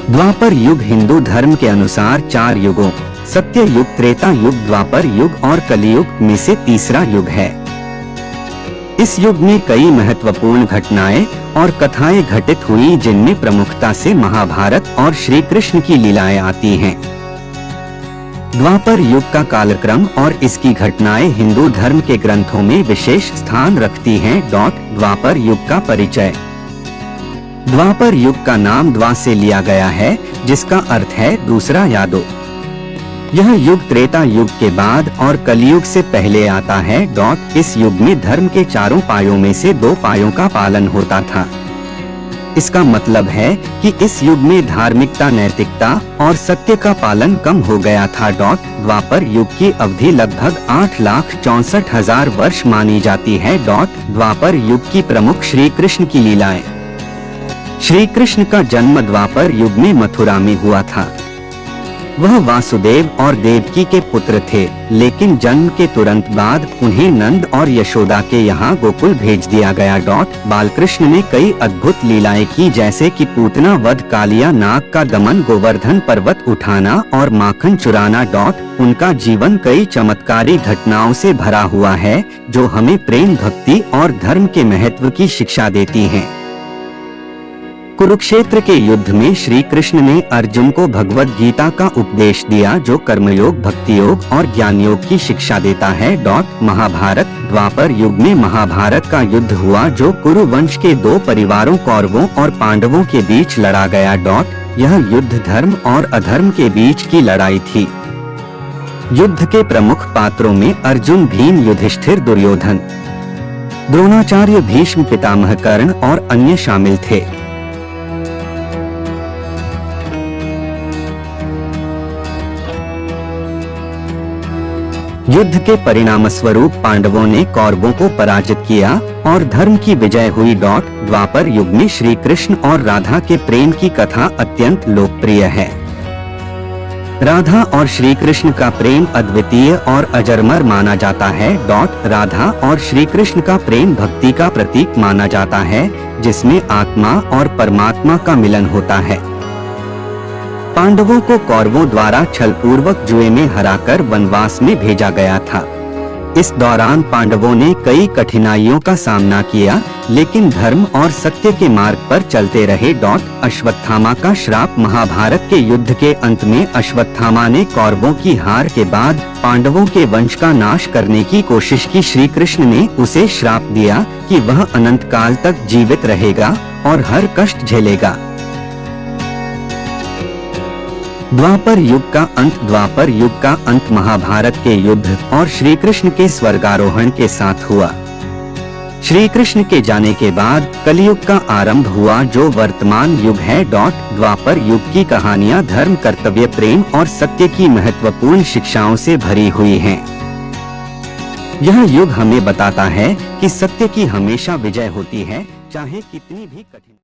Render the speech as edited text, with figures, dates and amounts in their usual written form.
द्वापर युग हिंदू धर्म के अनुसार 4 युगों सत्य युग, त्रेता युग, द्वापर युग और कलियुग में से तीसरा युग है। इस युग में कई महत्वपूर्ण घटनाएं और कथाएं घटित हुई, जिनमें प्रमुखता से महाभारत और श्री कृष्ण की लीलाएं आती हैं। द्वापर युग का कालक्रम और इसकी घटनाएं हिंदू धर्म के ग्रंथों में विशेष स्थान रखती हैं। द्वापर युग का परिचय। द्वापर युग का नाम द्वा से लिया गया है, जिसका अर्थ है दूसरा या दो। यह युग त्रेता युग के बाद और कलियुग से पहले आता है। इस युग में धर्म के 4 पायों में से 2 पायों का पालन होता था। इसका मतलब है कि इस युग में धार्मिकता, नैतिकता और सत्य का पालन कम हो गया था। द्वापर युग की अवधि लगभग 8,64,000 वर्ष मानी जाती है। द्वापर युग की प्रमुख श्री कृष्ण की लीलाएं। श्री कृष्ण का जन्म द्वापर युग में मथुरा में हुआ था। वह वासुदेव और देवकी के पुत्र थे, लेकिन जन्म के तुरंत बाद उन्हें नंद और यशोदा के यहाँ गोकुल भेज दिया गया। बालकृष्ण ने कई अद्भुत लीलाएं की, जैसे कि पूतना वध, कालिया नाग का दमन, गोवर्धन पर्वत उठाना और माखन चुराना। उनका जीवन कई चमत्कारी घटनाओं से भरा हुआ है, जो हमें प्रेम, भक्ति और धर्म के महत्व की शिक्षा देती हैं। कुरुक्षेत्र के युद्ध में श्री कृष्ण ने अर्जुन को भगवद गीता का उपदेश दिया, जो कर्मयोग, भक्ति योग और ज्ञान योग की शिक्षा देता है। महाभारत। द्वापर युग में महाभारत का युद्ध हुआ, जो कुरु वंश के 2 परिवारों कौरवों और पांडवों के बीच लड़ा गया। यह युद्ध धर्म और अधर्म के बीच की लड़ाई थी। युद्ध के प्रमुख पात्रों में अर्जुन, भीम, युधिष्ठिर, दुर्योधन, द्रोणाचार्य, भीष्म, पितामह कर्ण और अन्य शामिल थे। युद्ध के परिणाम स्वरूप पांडवों ने कौरवों को पराजित किया और धर्म की विजय हुई। द्वापर युग में श्री कृष्ण और राधा के प्रेम की कथा अत्यंत लोकप्रिय है। राधा और श्री कृष्ण का प्रेम अद्वितीय और अजरमर माना जाता है। राधा और श्री कृष्ण का प्रेम भक्ति का प्रतीक माना जाता है, जिसमें आत्मा और परमात्मा का मिलन होता है। पांडवों को कौरवों द्वारा छलपूर्वक जुए में हराकर वनवास में भेजा गया था। इस दौरान पांडवों ने कई कठिनाइयों का सामना किया, लेकिन धर्म और सत्य के मार्ग पर चलते रहे। अश्वत्थामा का श्राप। महाभारत के युद्ध के अंत में अश्वत्थामा ने कौरवों की हार के बाद पांडवों के वंश का नाश करने की कोशिश की। श्री कृष्ण ने उसे श्राप दिया कि वह अनंत काल तक जीवित रहेगा और हर कष्ट झेलेगा। द्वापर युग का अंत। द्वापर युग का अंत महाभारत के युद्ध और श्री कृष्ण के स्वर्गारोहण के साथ हुआ। श्री कृष्ण के जाने के बाद कलियुग का आरंभ हुआ, जो वर्तमान युग है। द्वापर युग की कहानियां धर्म, कर्तव्य, प्रेम और सत्य की महत्वपूर्ण शिक्षाओं से भरी हुई हैं। यह युग हमें बताता है कि सत्य की हमेशा विजय होती है, चाहे कितनी भी कठिन